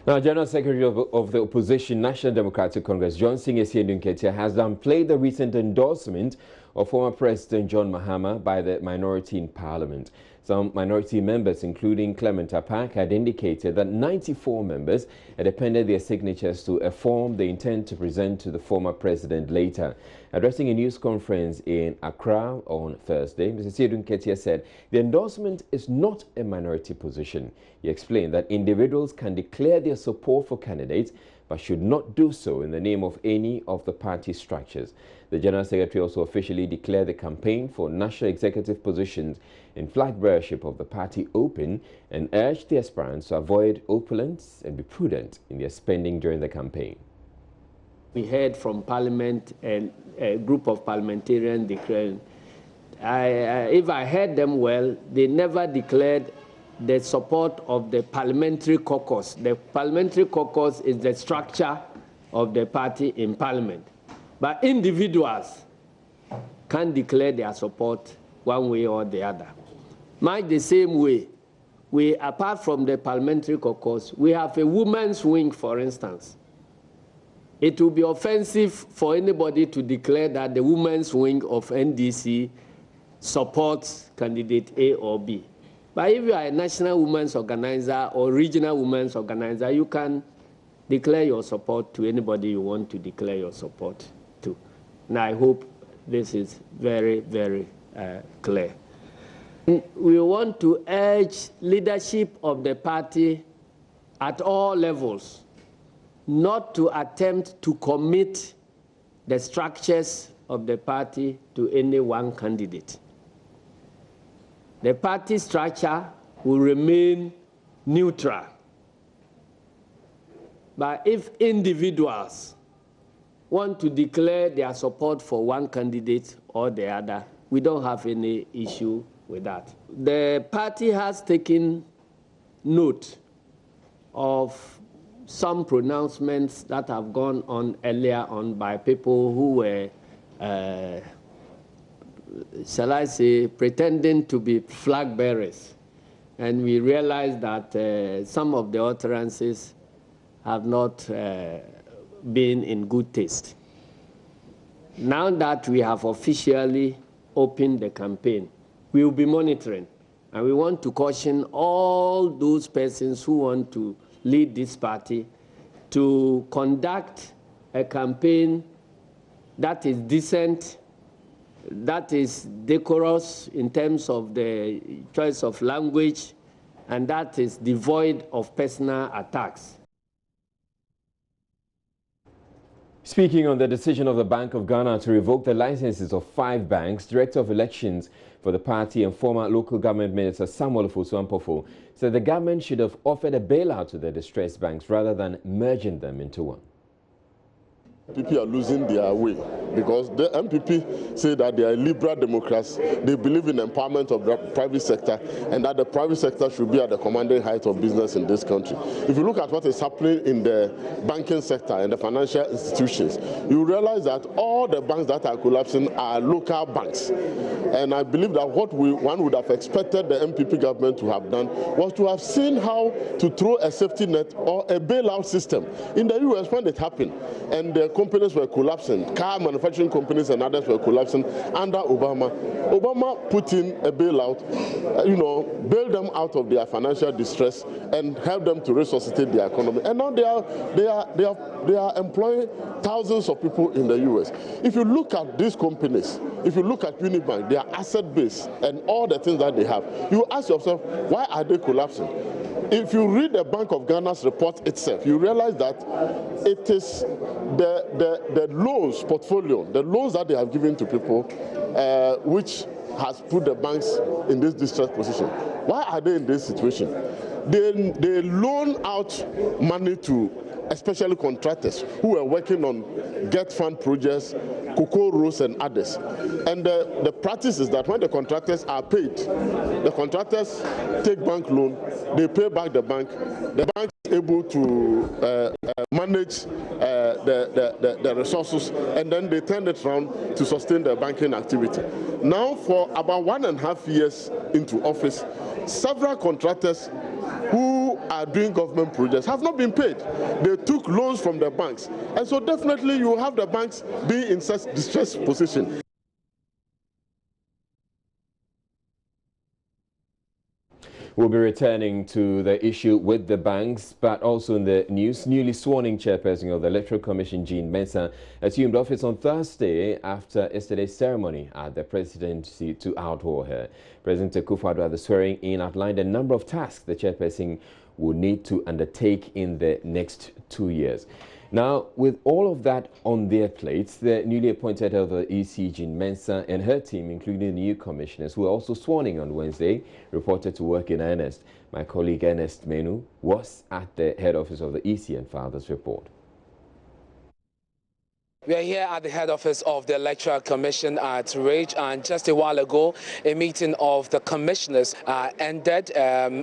Now, General Secretary of the Opposition National Democratic Congress, John Nketia, has downplayed the recent endorsement of former President John Mahama by the minority in Parliament. Some minority members, including Clement Apak, had indicated that 94 members had appended their signatures to a form they intend to present to the former president later. Addressing a news conference in Accra on Thursday, Mr. Nketia said the endorsement is not a minority position. He explained that individuals can declare their support for candidates but should not do so in the name of any of the party structures. The General Secretary also officially declared the campaign for national executive positions in flag bearership of the party open and urged the aspirants to avoid opulence and be prudent in their spending during the campaign. We heard from Parliament and a group of parliamentarians declaring, if I heard them well, they never declared the support of the parliamentary caucus. The parliamentary caucus is the structure of the party in Parliament. But individuals can declare their support one way or the other. Much the same way, apart from the parliamentary caucus, we have a women's wing, for instance. It will be offensive for anybody to declare that the women's wing of NDC supports candidate A or B. But if you are a national women's organizer or regional women's organizer, you can declare your support to anybody you want to declare your support to. And I hope this is very, very clear. We want to urge leadership of the party at all levels not to attempt to commit the structures of the party to any one candidate. The party structure will remain neutral. But if individuals want to declare their support for one candidate or the other, we don't have any issue with that. The party has taken note of some pronouncements that have gone on earlier on by people who were shall I say, pretending to be flag bearers. And we realized that some of the utterances have not been in good taste. Now that we have officially opened the campaign, we will be monitoring. And we want to caution all those persons who want to lead this party to conduct a campaign that is decent, that is decorous in terms of the choice of language, and that is devoid of personal attacks. Speaking on the decision of the Bank of Ghana to revoke the licenses of 5 banks, Director of Elections for the party and former local government minister Samuel Ofosu-Ampofo said the government should have offered a bailout to the distressed banks rather than merging them into one. MPP are losing their way because the MPP say that they are liberal democrats. They believe in empowerment of the private sector and that the private sector should be at the commanding height of business in this country. If you look at what is happening in the banking sector and the financial institutions, you realize that all the banks that are collapsing are local banks. And I believe that what one would have expected the MPP government to have done was to have seen how to throw a safety net or a bailout system. In the US, when it happened, and the companies were collapsing, car manufacturing companies and others were collapsing under Obama. Obama put in a bailout, bailed them out of their financial distress and helped them to resuscitate their economy. And now they are employing thousands of people in the US. If you look at these companies, if you look at Unibank, their asset base and all the things that they have, you ask yourself, why are they collapsing? If you read the Bank of Ghana's report itself, you realize that it is the loans portfolio, the loans that they have given to people, which has put the banks in this distressed position. Why are they in this situation? They loan out money to especially contractors who were working on Get Fund projects, Cocoa Roads and others. And the practice is that when the contractors are paid, the contractors take bank loan, they pay back the bank is able to manage the resources, and then they turn it around to sustain their banking activity. Now, for about 1.5 years into office, several contractors who are doing government projects have not been paid. They took loans from the banks. And so definitely you have the banks being in such distressed position. We'll be returning to the issue with the banks, but also in the news, newly sworn-in chairperson of the Electoral Commission, Jean Mensah, assumed office on Thursday after yesterday's ceremony at the presidency to outhaul her. President Akufo-Addo at the swearing-in outlined a number of tasks the chairperson will need to undertake in the next 2 years. Now, with all of that on their plates, the newly appointed head of the EC, Jean Mensah, and her team, including the new commissioners who were also sworn in on Wednesday, reported to work in earnest. My colleague Ernest Menu was at the head office of the EC and filed this report. We are here at the head office of the Electoral Commission at Rage, and just a while ago, a meeting of the commissioners ended.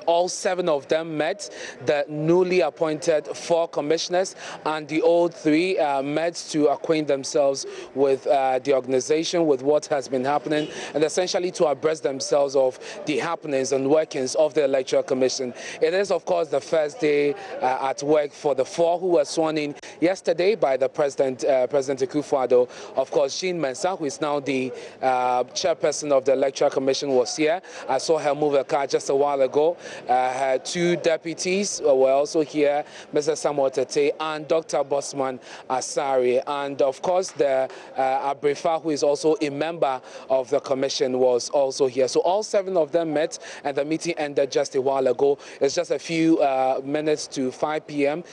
All 7 of them met. The newly appointed 4 commissioners and the old 3 met to acquaint themselves with the organization, with what has been happening, and essentially to abreast themselves of the happenings and workings of the Electoral Commission. It is, of course, the first day at work for the 4 who were sworn in yesterday by the President Akufo-Addo. Of course, Jean Mensah, who is now the chairperson of the Electoral Commission, was here. I saw her move a car just a while ago. Her 2 deputies were also here, Mr. Samuel Tete and Dr. Bosman Asari. And of course, the Abrifa, who is also a member of the commission, was also here. So all 7 of them met, and the meeting ended just a while ago. It's just a few minutes to 5 p.m.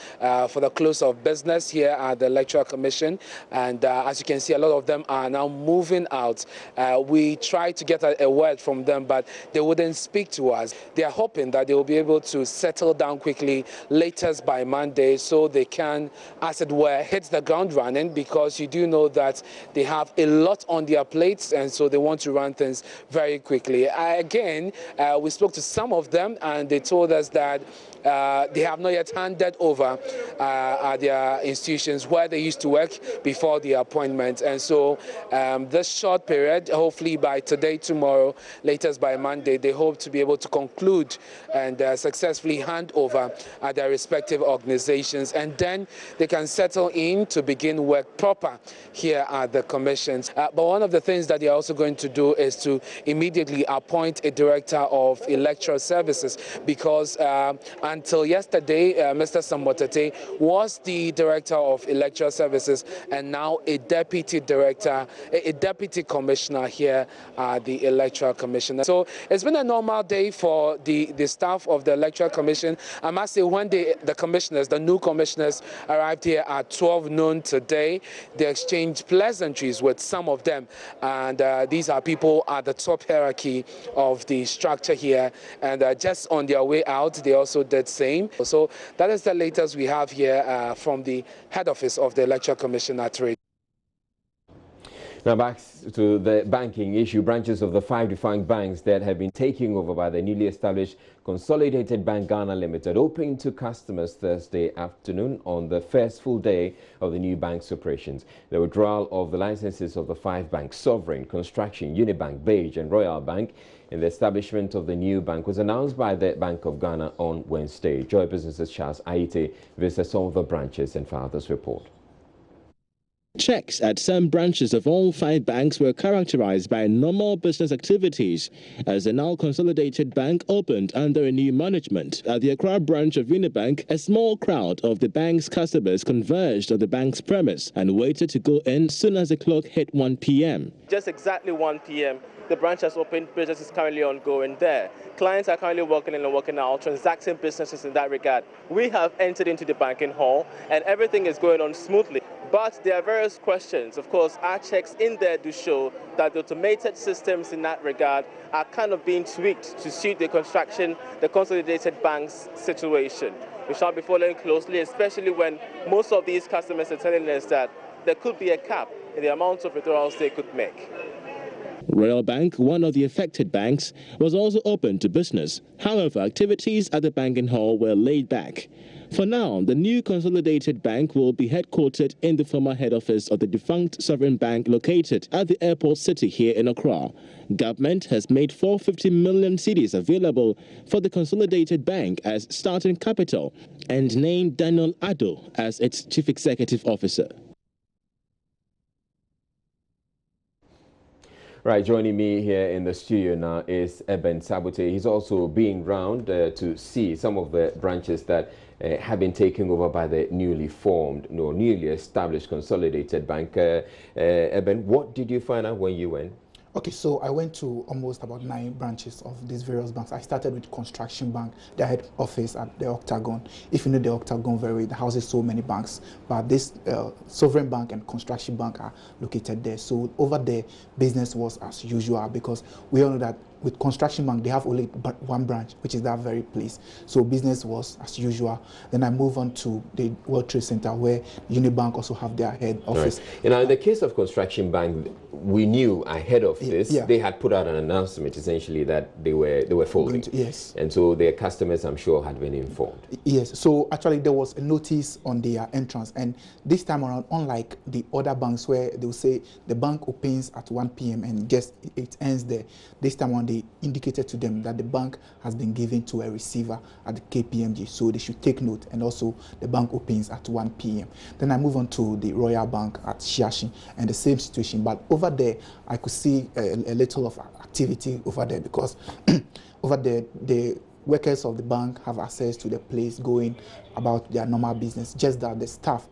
For the close of business here at the Electoral Commission. And as you can see, a lot of them are now moving out. We tried to get a word from them, but they wouldn't speak to us. They are hoping that they will be able to settle down quickly, latest by Monday, so they can, as it were, hit the ground running, because you do know that they have a lot on their plates, and so they want to run things very quickly. Again, we spoke to some of them, and they told us that they have not yet handed over their institutions where they used to work before the appointment. And so this short period, hopefully by today, tomorrow, latest by Monday, they hope to be able to conclude and successfully hand over their respective organizations. And then they can settle in to begin work proper here at the commissions. But one of the things that they're also going to do is to immediately appoint a director of electoral services, because until yesterday, Mr. Samuel Tete was the director of electoral services, and now a deputy director, a deputy commissioner here at the Electoral Commission. So it's been a normal day for the staff of the Electoral Commission. I must say, when the commissioners, the new commissioners, arrived here at 12 noon today, they exchanged pleasantries with some of them, and these are people at the top hierarchy of the structure here, and just on their way out, they also did same. So that is the latest we have here from the head office of the Electoral Commission at Rate. Now back to the banking issue. Branches of the 5 defunct banks that have been taken over by the newly established Consolidated Bank Ghana Limited opened to customers Thursday afternoon on the first full day of the new bank's operations. The withdrawal of the licenses of the 5 banks, Sovereign, Construction, Unibank, Beige and Royal Bank, and the establishment of the new bank was announced by the Bank of Ghana on Wednesday. Joy Business's Charles Aite visited some of the branches and filed this report. Checks at some branches of all 5 banks were characterized by normal business activities as the now consolidated bank opened under a new management. At the Accra branch of Unibank, a small crowd of the bank's customers converged on the bank's premise and waited to go in soon as the clock hit 1 p.m. Just exactly 1 p.m. The branch has opened. Business is currently ongoing there. Clients are currently working in and working out, transacting businesses in that regard. We have entered into the banking hall and everything is going on smoothly. But there are various questions. Of course, our checks in there do show that the automated systems in that regard are kind of being tweaked to suit the consolidated bank's situation. We shall be following closely, especially when most of these customers are telling us that there could be a cap in the amount of withdrawals they could make. Royal Bank, one of the affected banks, was also open to business. However, activities at the banking hall were laid back. For now, the new consolidated bank will be headquartered in the former head office of the defunct sovereign bank located at the airport city here in Accra. Government has made 450 million cedis available for the consolidated bank as starting capital and named Daniel Addo as its chief executive officer. Right, joining me here in the studio now is Eben Sabote. He's also been round to see some of the branches that have been taken over by the newly formed, newly established consolidated bank. Eben, what did you find out when you went? Okay, so I went to almost about 9 branches of these various banks. I started with Construction Bank, their head office at the Octagon. If you know the Octagon very, it houses so many banks, but this Sovereign Bank and Construction Bank are located there. So over there, business was as usual because we all know that with Construction Bank, they have only one branch, which is that very place. So business was as usual. Then I move on to the World Trade Center, where Unibank also have their head office. Right. You know, in the case of Construction Bank, we knew ahead of this, they had put out an announcement essentially that they were folding. Yes. And so their customers, I'm sure, had been informed. Yes. So actually, there was a notice on their entrance, and this time around, unlike the other banks where they will say the bank opens at 1 p.m. and just it ends there, this time around they indicated to them that the bank has been given to a receiver at the KPMG, so they should take note, and also the bank opens at 1 p.m. Then I move on to the Royal Bank at Shiashi, and the same situation, but over there I could see a little of activity over there because over there the workers of the bank have access to the place going about their normal business, just that the staff,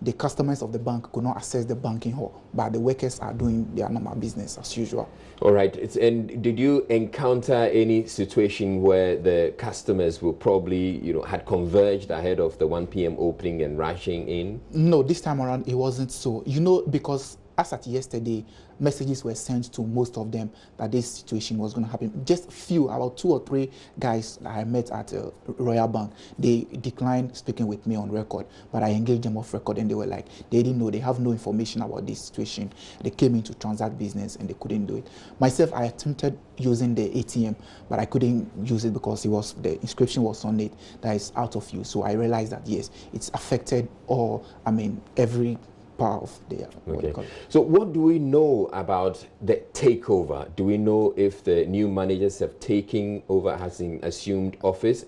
the customers of the bank could not access the banking hall, but the workers are doing their normal business as usual. All right. And did you encounter any situation where the customers will probably, had converged ahead of the 1 p.m. opening and rushing in? No, this time around it wasn't so. Because as at yesterday, messages were sent to most of them that this situation was going to happen. Just few, about 2 or 3 guys that I met at Royal Bank, they declined speaking with me on record, but I engaged them off record, and they were like, they didn't know, they have no information about this situation. They came in to transact business and they couldn't do it. Myself, I attempted using the ATM, but I couldn't use it because the inscription was on it that is out of use. So I realized that yes, it's affected every part of the okay. So what do we know about the takeover? Do we know if the new managers have taken over, has assumed office?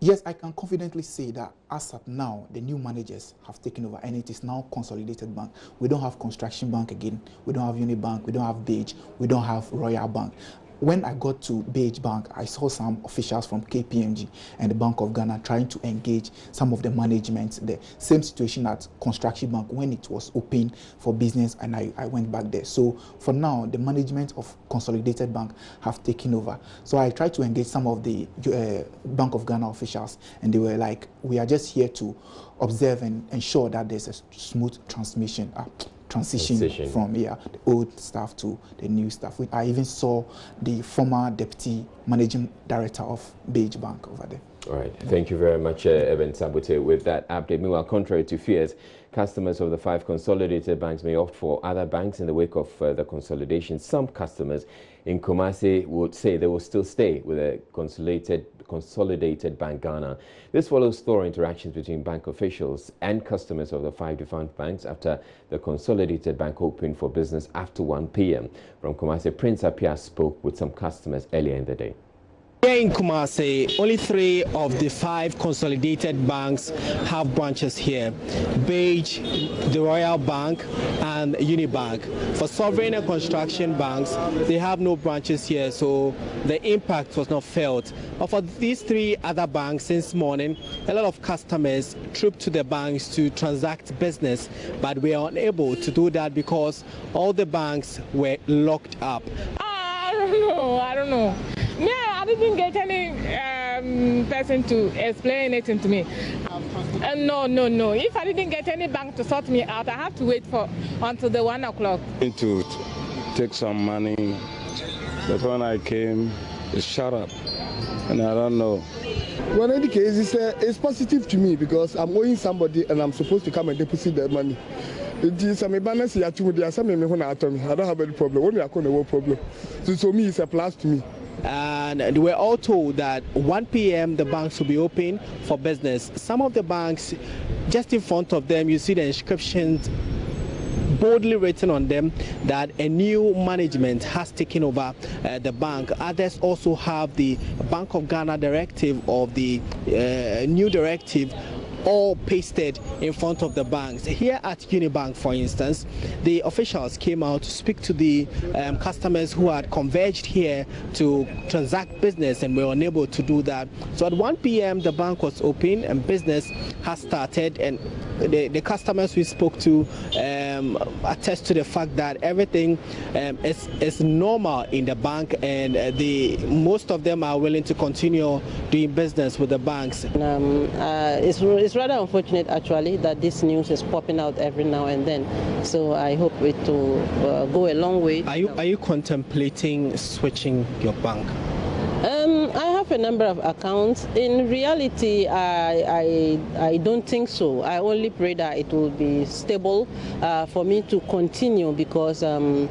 Yes, I can confidently say that as of now, the new managers have taken over, and it is now Consolidated Bank. We don't have Construction Bank again. We don't have Unibank. We don't have Beige. We don't have Royal Bank. When I got to Beige Bank, I saw some officials from KPMG and the Bank of Ghana trying to engage some of the management. The same situation at Construction Bank when it was open for business, and I went back there. So for now, the management of Consolidated Bank have taken over. So I tried to engage some of the Bank of Ghana officials, and they were like, we are just here to observe and ensure that there's a smooth transition from the old staff to the new staff. I even saw the former deputy managing director of Beige Bank over there. All right. Thank you very much, Eben Sabote, with that update. Meanwhile, contrary to fears, customers of the 5 consolidated banks may opt for other banks in the wake of the consolidation. Some customers in Kumasi would say they will still stay with a consolidated Bank Ghana. This follows thorough interactions between bank officials and customers of the 5 defunct banks after the consolidated bank opened for business after 1 p.m. From Kumasi, Prince Apia spoke with some customers earlier in the day. Here in Kumasi, only 3 of the 5 consolidated banks have branches here: Beige, the Royal Bank, and Unibank. For sovereign and construction banks, they have no branches here, so the impact was not felt. But for these 3 other banks, since morning, a lot of customers trooped to the banks to transact business, but we are unable to do that because all the banks were locked up. I don't know. Yeah, I didn't get any person to explain anything to me. No. If I didn't get any bank to sort me out, I have to wait until the 1 o'clock. To take some money, but when I came, it shut up, and I don't know. Well, in any case, it's positive to me because I'm owing somebody and I'm supposed to come and deposit the money. It is a balance here to the assembly when I don't have any problem. Only I couldn't have problem. So me, it's a plus to me. And they were all told that 1 p.m. the banks will be open for business. Some of the banks, just in front of them, you see the inscriptions boldly written on them that a new management has taken over the bank. Others also have the Bank of Ghana directive of the new directive all pasted in front of the banks. Here at Unibank, for instance, the officials came out to speak to the customers who had converged here to transact business and were unable to do that. So at 1 p.m. the bank was open and business has started, and the customers we spoke to attest to the fact that everything is normal in the bank, and most of them are willing to continue doing business with the banks. It's rather unfortunate actually that this news is popping out every now and then. So I hope it will go a long way. Are you contemplating switching your bank? I have a number of accounts. In reality, I don't think so. I only pray that it will be stable for me to continue, because when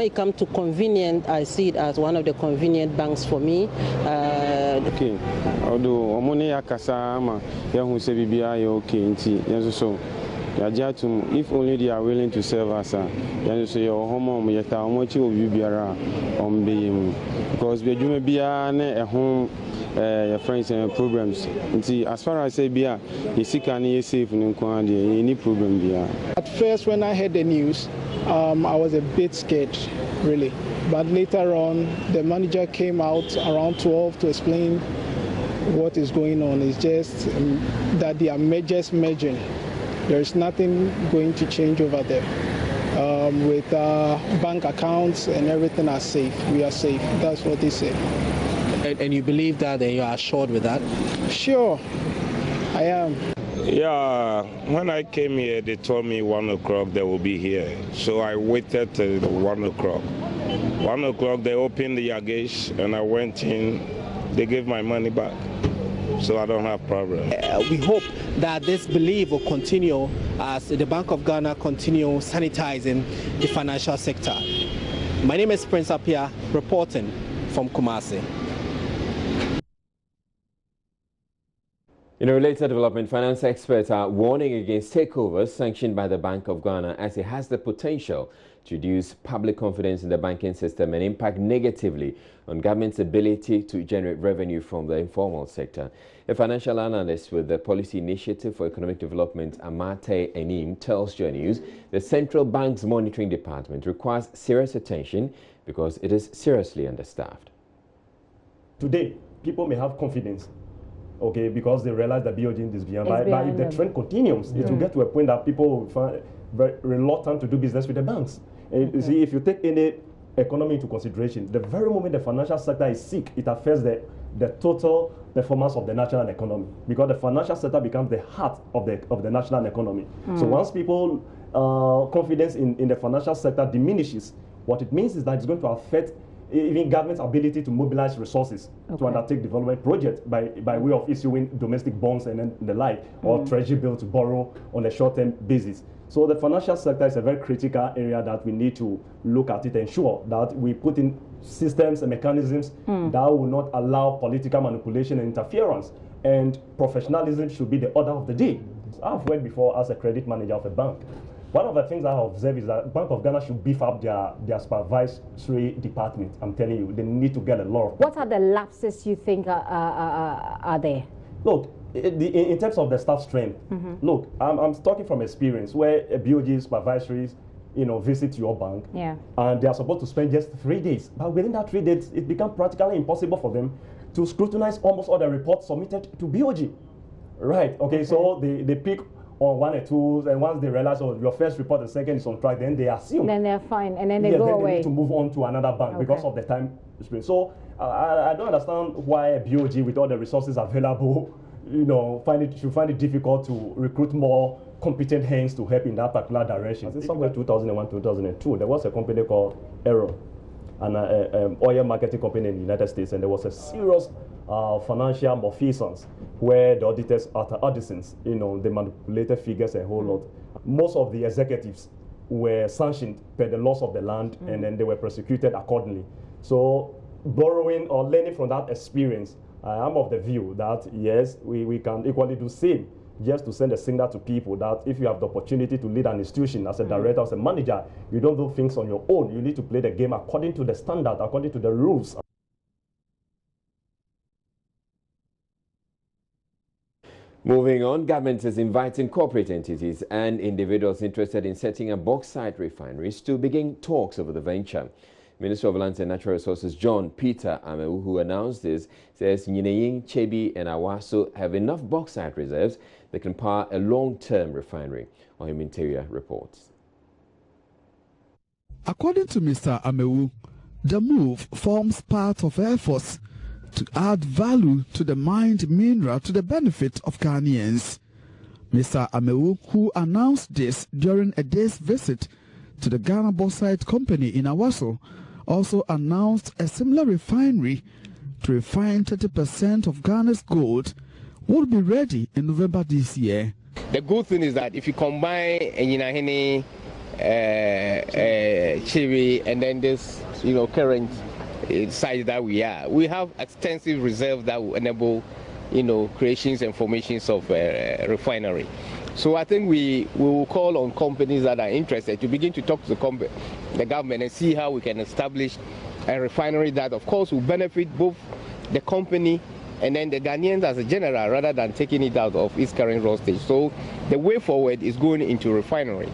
it comes to convenient, I see it as one of the convenient banks for me. Okay. Although money akasama, yahu se bibia ya okay so. If only they are willing to serve us, your home, yet how much will you be around on being, because we do be a home, your friends and programs. As far as I say, you see, can you safe in any problem? At first, when I heard the news, I was a bit scared, really. But later on, the manager came out around 12 to explain what is going on. It's just that they are just merging. There is nothing going to change over there. With bank accounts and everything are safe. We are safe. That's what they say. And you believe that, and you are assured with that? Sure, I am. Yeah, when I came here, they told me 1 o'clock they will be here. So I waited till 1 o'clock. 1 o'clock they opened the gate and I went in. They gave my money back. So I don't have problem. We hope that this belief will continue as the Bank of Ghana continue sanitizing the financial sector. My name is Prince Apia, reporting from Kumasi. In a related development, finance experts are warning against takeovers sanctioned by the Bank of Ghana, as it has the potential to reduce public confidence in the banking system and impact negatively on government's ability to generate revenue from the informal sector. A financial analyst with the Policy Initiative for Economic Development, Amate Enim, tells Joy News the Central Bank's Monitoring Department requires serious attention because it is seriously understaffed. Today, people may have confidence, okay, because they realize that BOG is beyond. But if the trend continues, it will get to a point that people will find very reluctant to do business with the banks. You see, if you take any economy into consideration, the very moment the financial sector is sick, it affects the total performance of the national economy, because the financial sector becomes the heart of the national economy. So once people confidence in the financial sector diminishes, what it means is that it's going to affect even government's ability to mobilize resources to undertake development projects by way of issuing domestic bonds and then the like, or treasury bill to borrow on a short-term basis. So the financial sector is a very critical area that we need to look at it and ensure that we put in systems and mechanisms that will not allow political manipulation and interference. And professionalism should be the order of the day. I've worked before as a credit manager of a bank. One of the things I have observed is that Bank of Ghana should beef up their supervisory department. I'm telling you, they need to get a lot of people. What are the lapses you think are there? Look, in terms of the staff strength, look, I'm talking from experience where a BOG supervisories, visit your bank, and they are supposed to spend just 3 days. But within that 3 days, it becomes practically impossible for them to scrutinize almost all the reports submitted to BOG. Right, okay. So they pick on 1 or 2, and once they realize, oh, your first report, the second is on track, then they assume. Then they're fine, and then they go away. They need to move on to another bank because of the time spent. So I don't understand why a BOG, with all the resources available, should find it difficult to recruit more competent hands to help in that particular direction. I think somewhere 2001, 2002, there was a company called Error. an oil marketing company in the United States, and there was a serious financial malfeasance where the auditors, after auditings, they manipulated figures a whole lot. Most of the executives were sanctioned per the loss of the land, and then they were prosecuted accordingly. So borrowing or learning from that experience, I am of the view that yes, we can equally do same, just to send a signal to people that if you have the opportunity to lead an institution as a director, as a manager, you don't do things on your own. You need to play the game according to the standard, according to the rules. Moving on, government is inviting corporate entities and individuals interested in setting up bauxite refineries to begin talks over the venture. Minister of Lands and Natural Resources John Peter Amewu, who announced this, says Nyineying, Chebi and Awaso have enough bauxite reserves that can power a long-term refinery. Ohim Interior reports. According to Mr. Amewu, the move forms part of efforts to add value to the mined mineral to the benefit of Ghanaians. Mr. Amewu, who announced this during a day's visit to the Ghana Bauxite Company in Awaso, also announced a similar refinery to refine 30% of Ghana's gold will be ready in November this year. The good thing is that if you combine Nyinahene, Chiri, and then this, current size that we have extensive reserve that will enable, creations and formations of refinery. So I think we will call on companies that are interested to begin to talk to the government and see how we can establish a refinery that, of course, will benefit both the company and then the Ghanaians as a general, rather than taking it out of its current raw stage. So the way forward is going into refinery.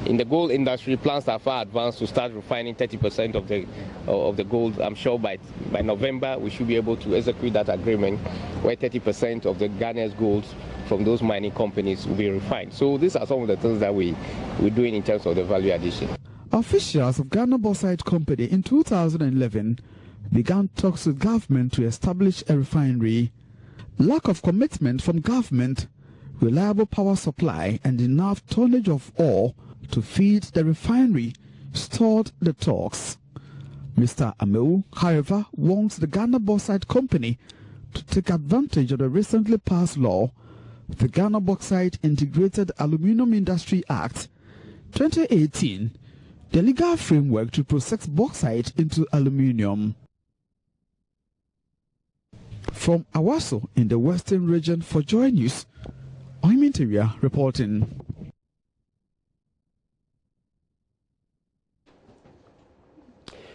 In the gold industry, plans are far advanced to start refining 30% of the gold. I'm sure by November we should be able to execute that agreement where 30% of the Ghana's gold from those mining companies will be refined. So these are some of the things that we're doing in terms of the value addition. Officials of Ghana Bauxite Company in 2011 began talks with government to establish a refinery. Lack of commitment from government, reliable power supply and enough tonnage of ore to feed the refinery stalled the talks. Mr. Amewu, however, wants the Ghana Bauxite Company to take advantage of the recently passed law, the Ghana Bauxite Integrated Aluminium Industry Act 2018, the legal framework to process bauxite into aluminium. From Awaso in the Western Region for Joy News, I'm Interior reporting.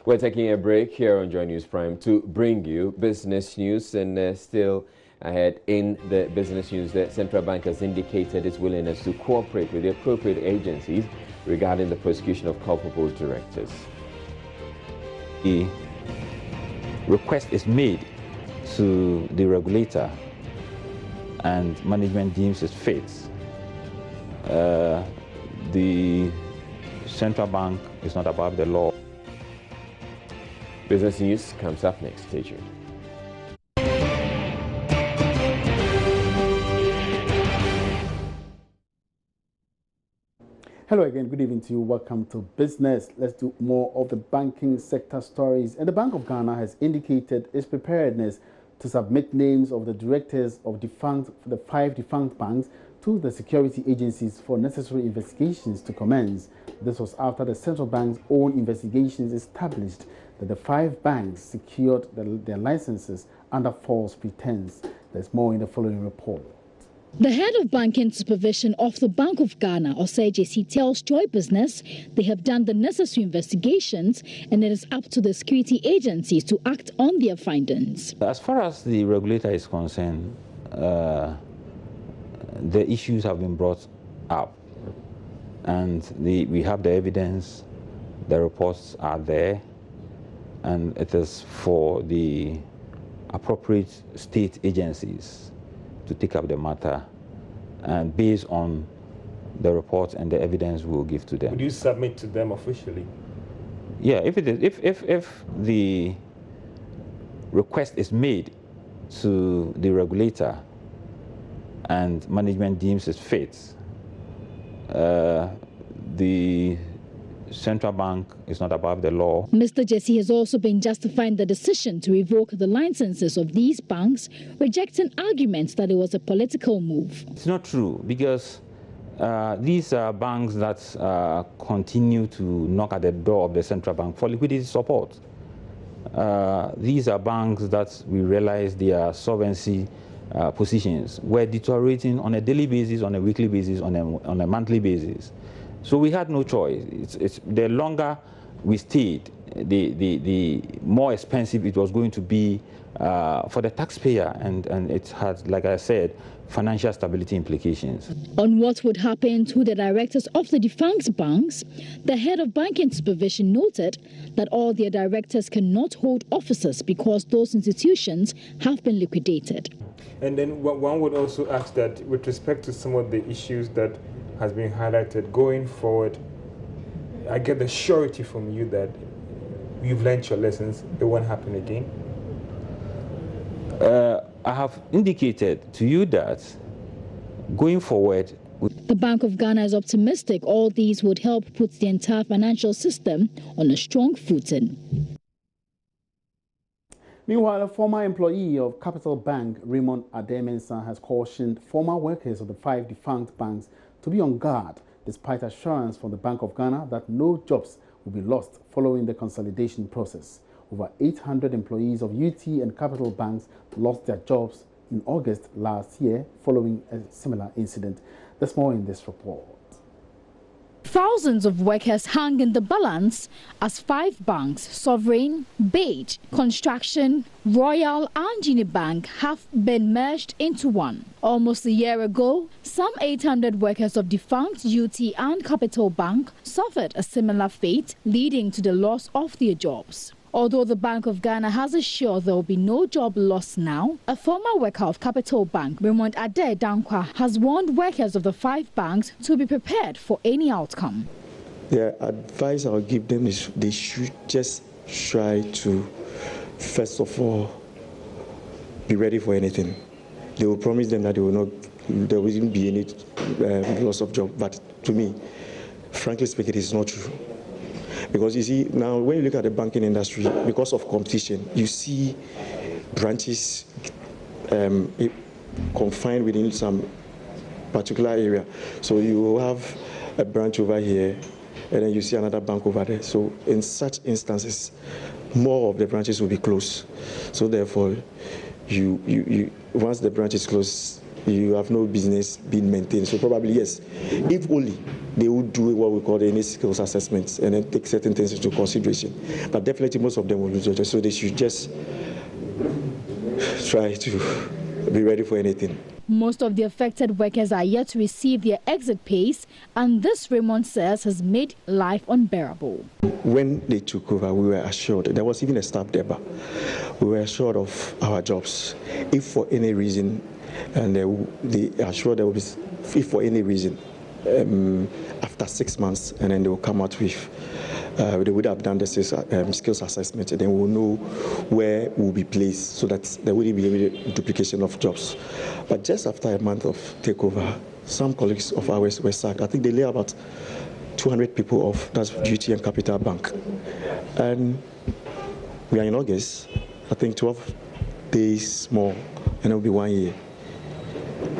We're taking a break here on Joy News Prime to bring you business news, and still ahead in the business news, the central bank has indicated its willingness to cooperate with the appropriate agencies regarding the prosecution of culpable directors. The request is made to the regulator and management deems it fit. The central bank is not above the law. Business news comes up next. Stay tuned. Hello again, good evening to you. Welcome to business. Let's do more of the banking sector stories. And the Bank of Ghana has indicated its preparedness to submit names of the directors of the 5 defunct banks to the security agencies for necessary investigations to commence. This was after the central bank's own investigations established that the 5 banks secured their licenses under false pretense. There's more in the following report. The head of banking supervision of the Bank of Ghana, Osei, tells Joy Business they have done the necessary investigations and it is up to the security agencies to act on their findings. As far as the regulator is concerned, the issues have been brought up and we have the evidence, the reports are there, and it is for the appropriate state agencies to take up the matter, and based on the report and the evidence we'll give to them. Would you submit to them officially? Yeah, if the request is made to the regulator and management deems it fit, the central bank is not above the law. Mr. Jesse has also been justifying the decision to revoke the licenses of these banks, rejecting arguments that it was a political move. It's not true, because these are banks that continue to knock at the door of the central bank for liquidity support. These are banks that we realize their solvency positions were deteriorating on a daily basis, on a weekly basis, on a monthly basis. So we had no choice. The longer we stayed, the more expensive it was going to be for the taxpayer, and it had, like I said, financial stability implications. On what would happen to the directors of the defunct banks, the head of banking supervision noted that all their directors cannot hold offices because those institutions have been liquidated. And then one would also ask that with respect to some of the issues that has been highlighted going forward, I get the surety from you that you've learned your lessons, it won't happen again. I have indicated to you that going forward, the Bank of Ghana is optimistic all these would help put the entire financial system on a strong footing. Meanwhile, a former employee of Capital Bank, Raymond Ademensa, has cautioned former workers of the 5 defunct banks to be on guard, despite assurance from the Bank of Ghana that no jobs will be lost following the consolidation process. Over 800 employees of UT and Capital Banks lost their jobs in August last year following a similar incident. There's more in this report. Thousands of workers hang in the balance as 5 banks, Sovereign, Beige, Construction, Royal and Unibank, have been merged into one. Almost a year ago, some 800 workers of defunct UT and Capital Bank suffered a similar fate, leading to the loss of their jobs. Although the Bank of Ghana has assured there will be no job loss now, a former worker of Capital Bank, Raymond Ade Dankwa, has warned workers of the 5 banks to be prepared for any outcome. The advice I'll give them is they should just try to, first of all, be ready for anything. They will promise them that there won't be any loss of job, but to me, frankly speaking, it's not true. Because you see, now when you look at the banking industry, because of competition, you see branches confined within some particular area. So you have a branch over here, and then you see another bank over there. So in such instances, more of the branches will be closed. So therefore, once the branch is closed, you have no business being maintained. So probably, yes, if only they would do what we call the any skills assessments and then take certain things into consideration. But definitely most of them will lose their jobs. So they should just try to be ready for anything. Most of the affected workers are yet to receive their exit pays, and this, Raymond says, has made life unbearable. When they took over, we were assured, there was even a staff there, but we were assured of our jobs. If for any reason, and they assured there will be, if for any reason, after 6 months, and then they will come out with, they would have done the skills assessment, and then we'll know where we'll be placed so that there wouldn't be any duplication of jobs. But just after a month of takeover, some colleagues of ours were sacked. I think they lay about 200 people off. That's UT and Capital Bank. And we are in August, I think 12 days more, and it'll be 1 year.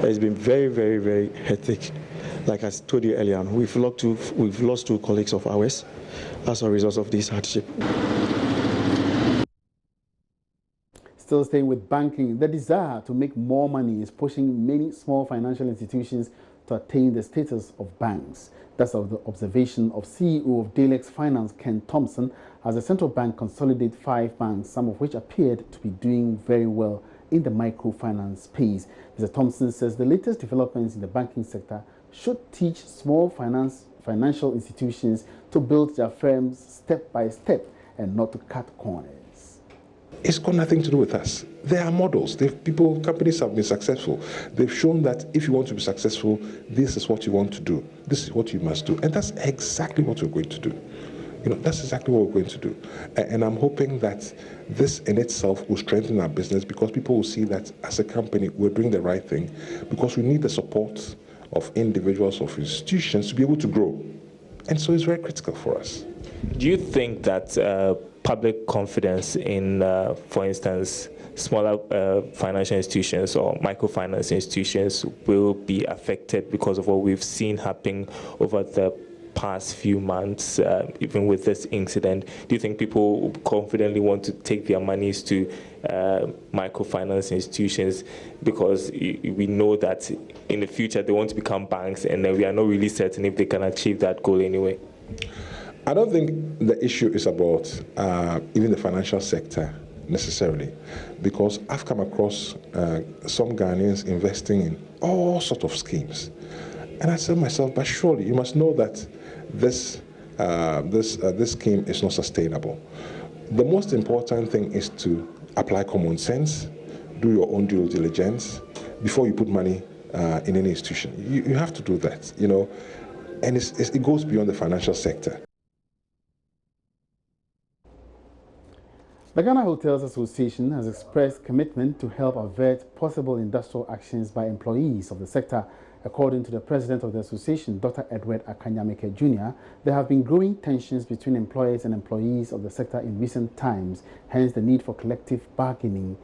It's been very, very, very hectic. Like I told you earlier on, we've lost 2 colleagues of ours as a result of this hardship. Still staying with banking, the desire to make more money is pushing many small financial institutions to attain the status of banks. That's the observation of CEO of Dalex Finance, Ken Thompson, as the central bank consolidated 5 banks, some of which appeared to be doing very well in the microfinance space. Mr. Thompson says the latest developments in the banking sector should teach small financial institutions to build their firms step by step and not to cut corners. It's got nothing to do with us. There are models. Companies have been successful. They've shown that if you want to be successful, this is what you want to do. This is what you must do. And that's exactly what we're going to do. That's exactly what we're going to do. And I'm hoping that this in itself will strengthen our business, because people will see that as a company, we're doing the right thing, because we need the support of individuals, of institutions to be able to grow. And so it's very critical for us. Do you think that public confidence in, for instance, smaller financial institutions or microfinance institutions will be affected because of what we've seen happening over the past few months, even with this incident? Do you think people confidently want to take their monies to microfinance institutions because we know that in the future they want to become banks, and then we are not really certain if they can achieve that goal anyway? I don't think the issue is about even the financial sector necessarily, because I've come across some Ghanaians investing in all sorts of schemes. And I said to myself, but surely you must know that this scheme is not sustainable. The most important thing is to apply common sense, do your own due diligence before you put money in any institution. You have to do that, you know, and it goes beyond the financial sector. The Ghana Hotels Association has expressed commitment to help avert possible industrial actions by employees of the sector. According to the president of the association, Dr. Edward Akanyamike Jr., there have been growing tensions between employers and employees of the sector in recent times, hence the need for collective bargaining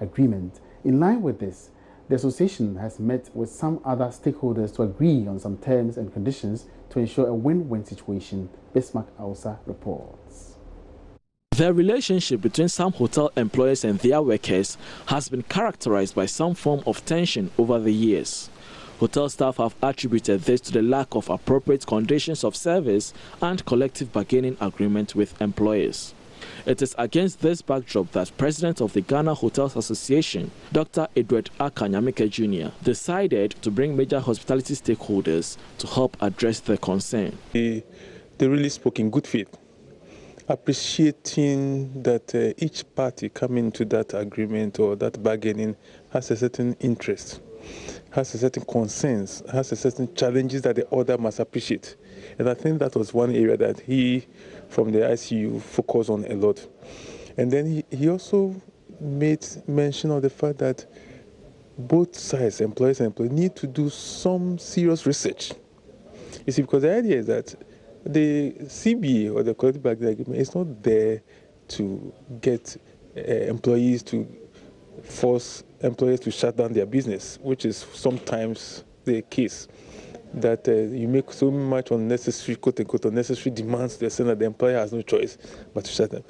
agreement. In line with this, the association has met with some other stakeholders to agree on some terms and conditions to ensure a win-win situation. Bismarck Ausa reports. The relationship between some hotel employers and their workers has been characterized by some form of tension over the years. Hotel staff have attributed this to the lack of appropriate conditions of service and collective bargaining agreement with employers. It is against this backdrop that President of the Ghana Hotels Association, Dr. Edward Akanyamike Jr., decided to bring major hospitality stakeholders to help address the concern. They really spoke in good faith, appreciating that each party coming to that agreement or that bargaining has a certain interest, has a certain concerns, has a certain challenges that the other must appreciate. And I think that was one area that he, from the ICU, focused on a lot. And then he also made mention of the fact that both sides, employers and employees, need to do some serious research. You see, because the idea is that the CBA or the collective bargaining agreement is not there to get employees to force employers to shut down their business, which is sometimes the case, that you make so much unnecessary, quote-unquote, unnecessary demands to the extent that the employer has no choice but to shut them.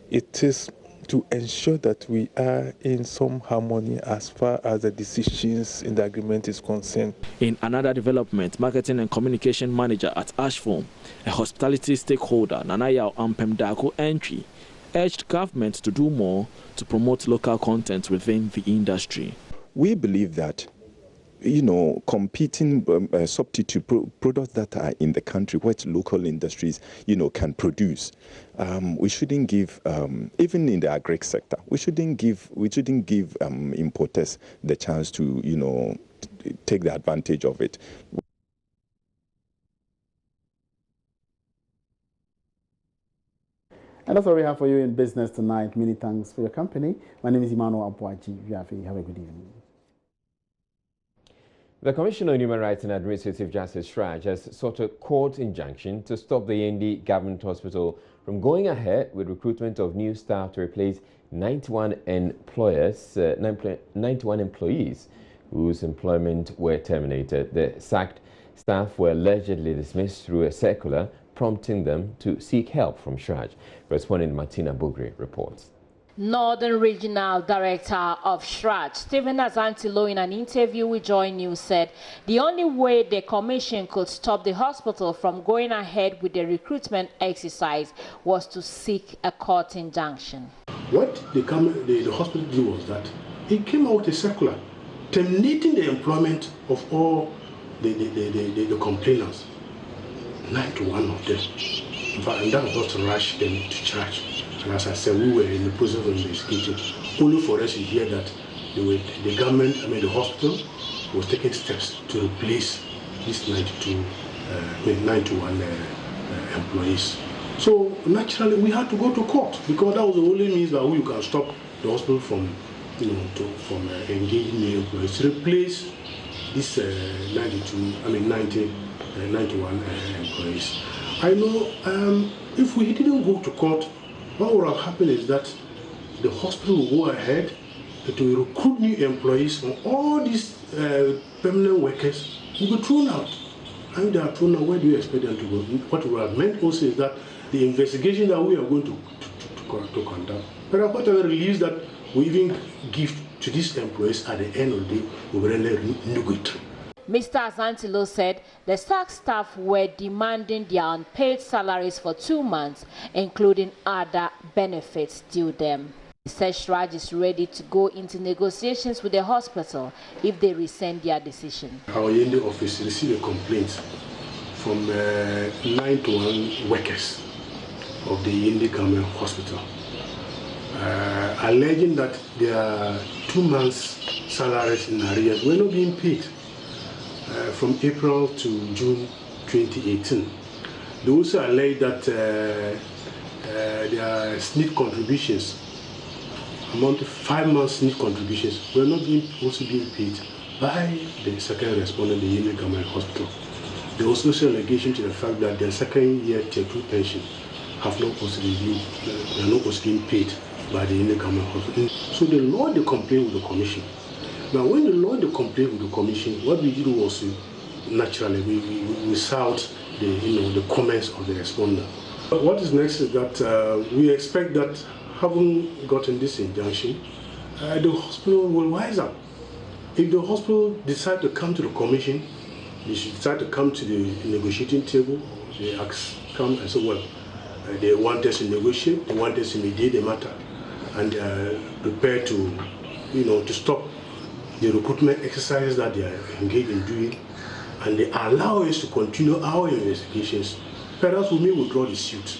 It is to ensure that we are in some harmony as far as the decisions in the agreement is concerned. In another development, marketing and communication manager at Ashform, a hospitality stakeholder, Nanaya Ampemdaku Entry, urged government to do more to promote local content within the industry. We believe that, you know, competing substitute products that are in the country, which local industries, you know, can produce. We shouldn't give, even in the agri sector, we shouldn't give importers the chance to, you know, take the advantage of it. And that's all we have for you in business tonight. Many thanks for your company. My name is Emmanuel Abuaji. Have a good evening. The Commission on Human Rights and Administrative Justice, SHRAJ, has sought a court injunction to stop the Yendi Government Hospital from going ahead with recruitment of new staff to replace 91 employees whose employment were terminated. The sacked staff were allegedly dismissed through a circular prompting them to seek help from SHRAJ. Correspondent Martina Bugri reports. Northern Regional Director of SHRAJ, Stephen Azantilo, in an interview with Joy News, said the only way the commission could stop the hospital from going ahead with the recruitment exercise was to seek a court injunction. What the hospital did was that it came out with a circular terminating the employment of all the complainants, 91 of them. And that was to rush them to charge. And as I said, we were in the process of investigating, only for us to hear that the government, the hospital, was taking steps to replace these 91 employees. So naturally, we had to go to court because that was the only means by which you can stop the hospital from, from engaging new employees to replace these 91 employees. I know if we didn't go to court, what would have happened is that the hospital will go ahead to recruit new employees, and all these permanent workers will be thrown out. And they are thrown out, where do you expect them to go? What we have meant also is that the investigation that we are going to conduct, but whatever release that we even give to these employees at the end of the day, we will really negotiate. Mr. Asantilo said the SAC staff were demanding their unpaid salaries for 2 months, including other benefits due them. He said Shraj is ready to go into negotiations with the hospital if they rescind their decision. Our Yende office received a complaint from 91 workers of the Yende Government Hospital, alleging that their 2 months' salaries in arrears were not being paid from April to June 2018. They also allege that their SNIT contributions, amount of 5 months SNIT contributions, were not also being paid by the second respondent, the Yende Government Hospital. There was also allegation to the fact that their second year Tier 2 pension have not also been paid by the Yende Government Hospital. So they lodged the complaint with the Commission. Now, when they lodged the complaint with the Commission, what we did was naturally we sought the comments of the respondent. But what is next is that we expect that, having gotten this injunction, the hospital will rise up. If the hospital decide to come to the Commission, they should decide to come to the negotiating table. They come and say, well, they want us to negotiate, they want us to mediate the matter, and prepare to, to stop the recruitment exercises that they are engaged in doing, and they allow us to continue our investigations. Perhaps we may withdraw the suit.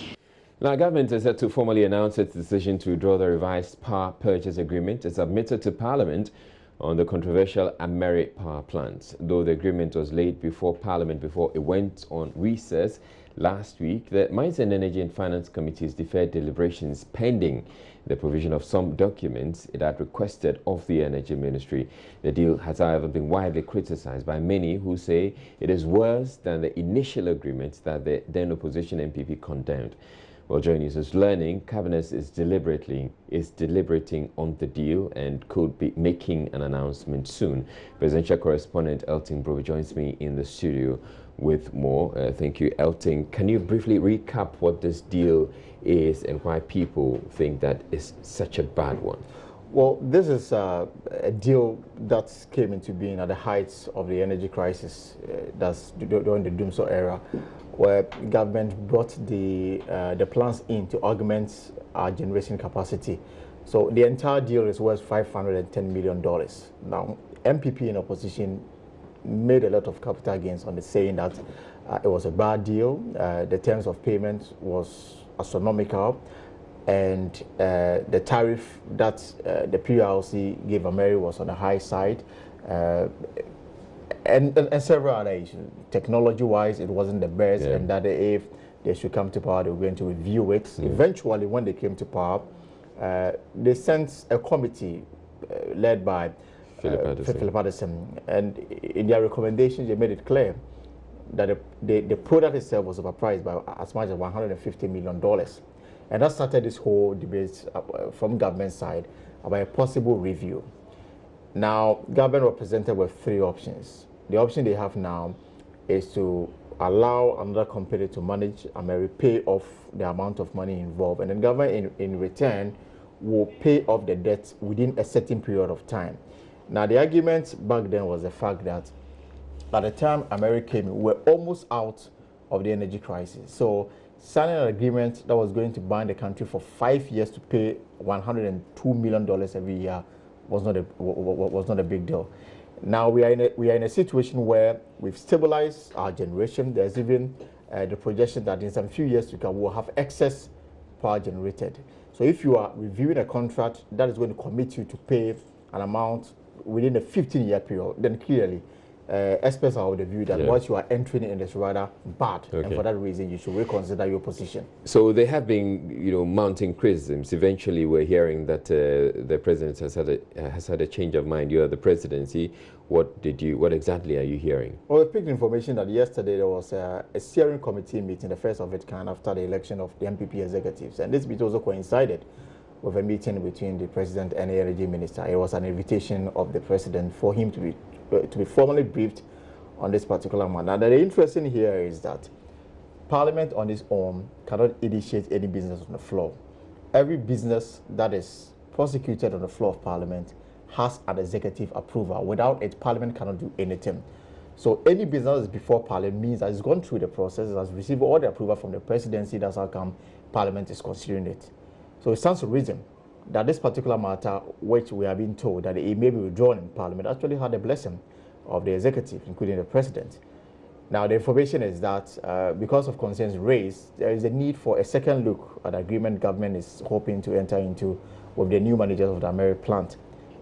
Now, government is set to formally announce its decision to withdraw the revised power purchase agreement submitted to Parliament on the controversial Ameri power plant. Though the agreement was laid before Parliament before it went on recess last week, the Mines and Energy and Finance Committees deferred deliberations pending the provision of some documents it had requested of the Energy Ministry. The deal has, however, been widely criticized by many who say it is worse than the initial agreement that the then opposition MPP condemned. Well, joining us is learning Cabinet is deliberating on the deal and could be making an announcement soon. Presidential correspondent Elton Brover joins me in the studio with more. Thank you, Elton. Can you briefly recap what this deal is and why people think that it's such a bad one? Well, this is a deal that came into being at the heights of the energy crisis that's during the Doomsday era, where government brought the plans in to augment our generation capacity. So the entire deal is worth $510 million. Now, MPP in opposition made a lot of capital gains on it, saying that it was a bad deal. The terms of payment was astronomical, and the tariff that the PLC gave Ameri was on the high side, and several other issues. Technology-wise, it wasn't the best, and that if they should come to power, they were going to review it. Eventually, when they came to power, they sent a committee led by Philip Addison, and in their recommendations, they made it clear that the product itself was overpriced by as much as $150 million. And that started this whole debate from government side about a possible review. Now, government were presented with 3 options. The option they have now is to allow another company to manage Ameri, pay off the amount of money involved, and then government in return will pay off the debt within a certain period of time. Now, the argument back then was the fact that at the time Ameri came, we were almost out of the energy crisis. So signing an agreement that was going to bind the country for 5 years to pay $102 million every year was not a big deal. Now we are in a situation where we've stabilized our generation. There's even the projection that in some few years to come we'll have excess power generated. So if you are reviewing a contract that is going to commit you to pay an amount within a 15-year period, then clearly experts are of the view that what you are entering in is rather bad, Okay. and for that reason you should reconsider your position. So they have been, mounting criticisms. Eventually, we're hearing that the president has had a change of mind. You are the presidency. What exactly are you hearing? Well, we picked information that yesterday there was a steering committee meeting, the first of its kind after the election of the MPP executives, and this meeting also coincided with a meeting between the president and the energy minister. It was an invitation of the president for him to be formally briefed on this particular matter. Now, the interesting here is that Parliament on its own cannot initiate any business on the floor. Every business that is prosecuted on the floor of Parliament has an executive approval. Without it, Parliament cannot do anything. So any business before Parliament means that it's gone through the process, it has received all the approval from the presidency. That's how come Parliament is considering it. So it stands to reason that this particular matter, which we have been told that it may be withdrawn in Parliament, actually had the blessing of the executive, including the president. Now, the information is that because of concerns raised, there is a need for a second look at the agreement government is hoping to enter into with the new managers of the American plant.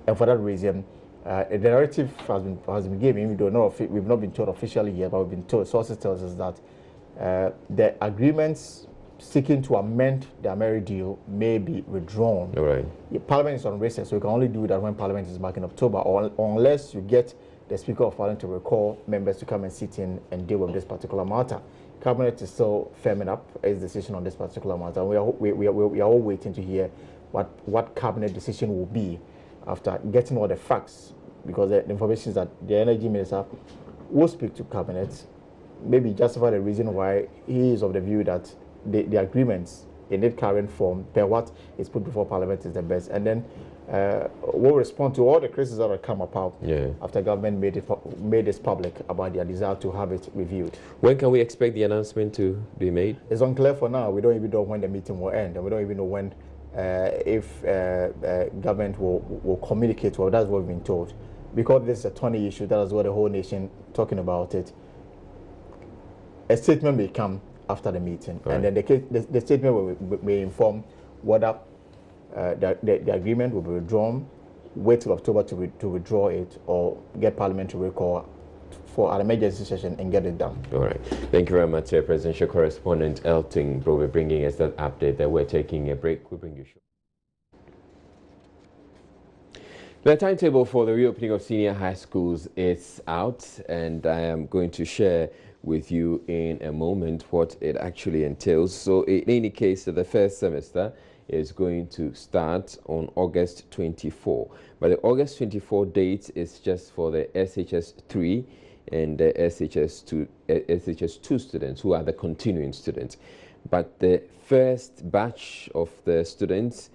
And for that reason, a directive has been given. We've not been told officially yet, but we've been told, sources tell us that the agreements seeking to amend the American deal may be withdrawn. All right. Parliament is on recess, so we can only do that when Parliament is back in October, or unless you get the Speaker of Parliament to recall members to come and sit in and deal with this particular matter. Cabinet is still firming up its decision on this particular matter. We are all waiting to hear what Cabinet decision will be after getting all the facts, because the information is that the energy minister will speak to Cabinet, maybe justify the reason why he is of the view that the agreements in its current form, per what is put before Parliament, is the best. And then we'll respond to all the criticisms that have come about after government made this public about their desire to have it reviewed. When can we expect the announcement to be made? It's unclear for now. We don't even know when the meeting will end, and we don't even know when, if government will communicate. Well, that's what we've been told. Because this is a thorny issue, that is what the whole nation talking about it. A statement may come after the meeting, and then the statement may inform whether the agreement will be withdrawn, wait till October to withdraw it, or get Parliament to recall for an emergency session and get it done. All right. Thank you very much, Presidential Correspondent Elton Brobe, bringing us that update. That we're taking a break. We'll bring you shortly. The timetable for the reopening of senior high schools is out, and I am going to share with you in a moment what it actually entails. So in any case, the first semester is going to start on August 24. But the August 24 date is just for the SHS 3 and the SHS 2 students, who are the continuing students. But the first batch of the students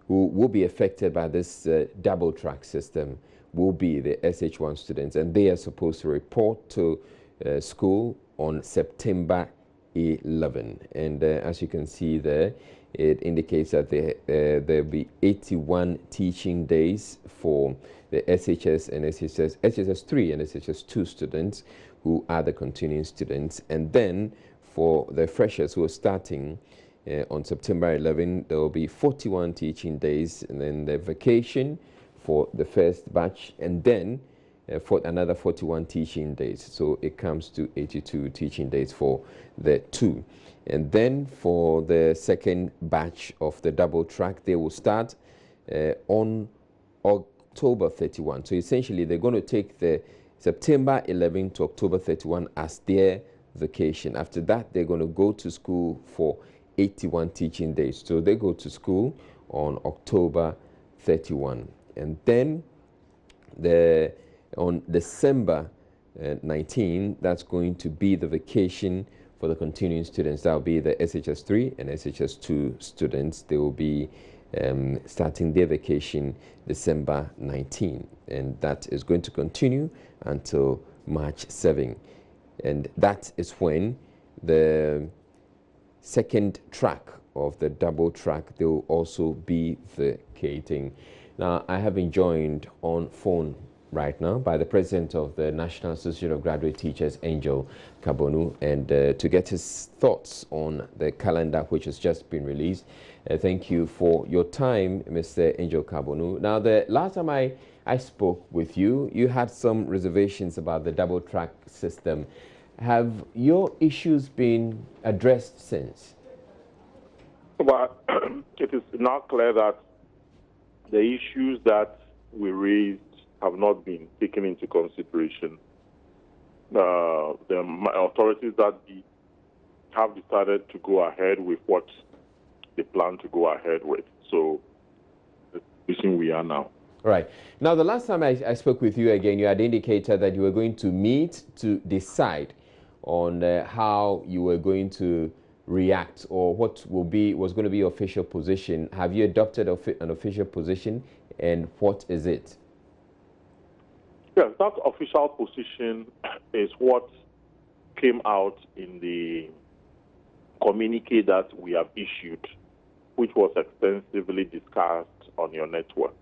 who will be affected by this double track system will be the SH1 students, and they are supposed to report to school on September 11. And as you can see there, it indicates that there will be 81 teaching days for the SHS and SHS 3 and SHS 2 students, who are the continuing students. And then for the freshers who are starting on September 11, there will be 41 teaching days, and then the vacation for the first batch, and then for another 41 teaching days. So it comes to 82 teaching days for the two. And then for the second batch of the double track, they will start on October 31. So essentially, they're going to take the September 11 to October 31 as their vacation. After that, they're going to go to school for 81 teaching days. So they go to school on October 31. And then on December 19, that's going to be the vacation for the continuing students. That will be the SHS 3 and SHS 2 students. They will be starting their vacation December 19. And that is going to continue until March 7. And that is when the second track of the double track, they will also be vacating. Now, I have been joined on phone right now by the president of the National Association of Graduate Teachers, Angel Kabonu, and to get his thoughts on the calendar which has just been released. Thank you for your time, Mr. Angel Kabonu. Now, the last time I I spoke with you, you had some reservations about the double track system. Have your issues been addressed since? Well, it is now clear that the issues that we raised have not been taken into consideration. The authorities that have decided to go ahead with what they plan to go ahead with. So, the position we are now. Right. Now, the last time I spoke with you again, you had indicated that you were going to meet to decide on how you were going to react, or what was going to be your official position. Have you adopted an official position, and what is it? Yes, that official position is what came out in the communique that we have issued, which was extensively discussed on your network.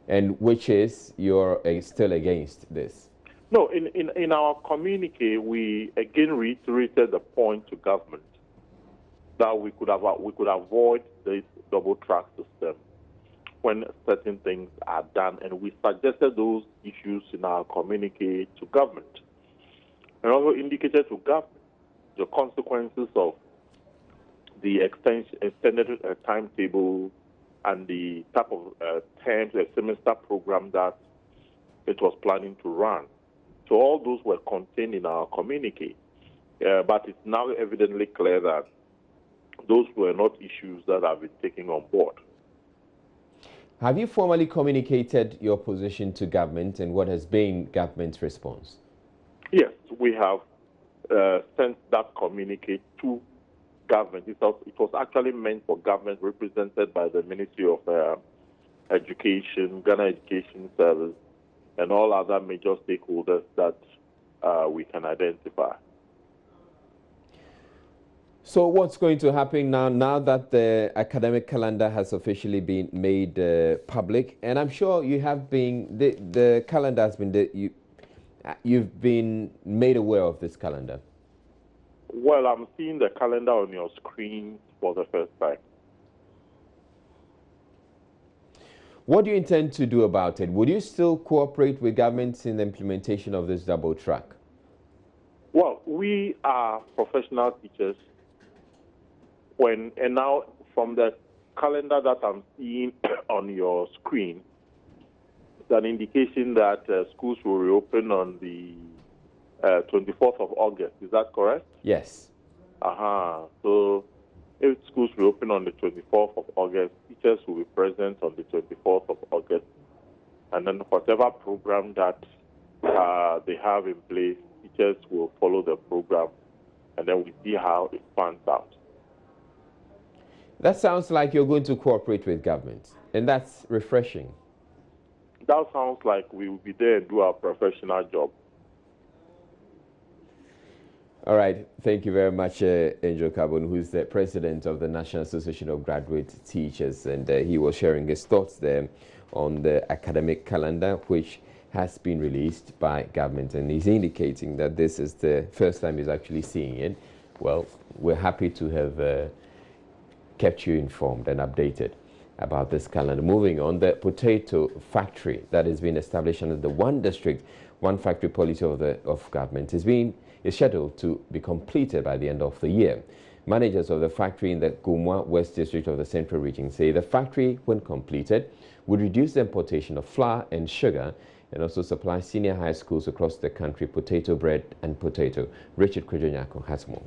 And which is you're still against this? No, in our communique, we again reiterated the point to government that we could avoid this double track system when certain things are done, and we suggested those issues in our communique to government, and also indicated to government the consequences of the extended timetable and the type of terms, a semester program that it was planning to run. So all those were contained in our communique, but it's now evidently clear that those were not issues that have been taken on board. Have you formally communicated your position to government, and what has been government's response? Yes, we have sent that communique to government. It was actually meant for government, represented by the Ministry of Education, Ghana Education Service, and all other major stakeholders that we can identify. So what's going to happen now that the academic calendar has officially been made public? And I'm sure you have been, the calendar has been, you've been made aware of this calendar. Well, I'm seeing the calendar on your screen for the first time. What do you intend to do about it? Would you still cooperate with governments in the implementation of this double track? Well, we are professional teachers. And now from the calendar that I'm seeing on your screen, it's an indication that schools will reopen on the 24th of August. Is that correct? Yes. So if schools reopen on the 24th of August, teachers will be present on the 24th of August. And then whatever program that they have in place, teachers will follow the program, and then we see how it pans out. That sounds like you're going to cooperate with government, and that's refreshing. That sounds like we will be there and do our professional job. All right. Thank you very much, Angel Carbon, who's the president of the National Association of Graduate Teachers, and he was sharing his thoughts there on the academic calendar, which has been released by government, and he's indicating that this is the first time he's actually seeing it. Well, we're happy to have kept you informed and updated about this calendar. Moving on, the potato factory that has been established under the one district, one factory policy of government is scheduled to be completed by the end of the year. Managers of the factory in the Gumwa West District of the Central Region say the factory, when completed, would reduce the importation of flour and sugar, and also supply senior high schools across the country potato bread and potato. Richard Kujonyako has more.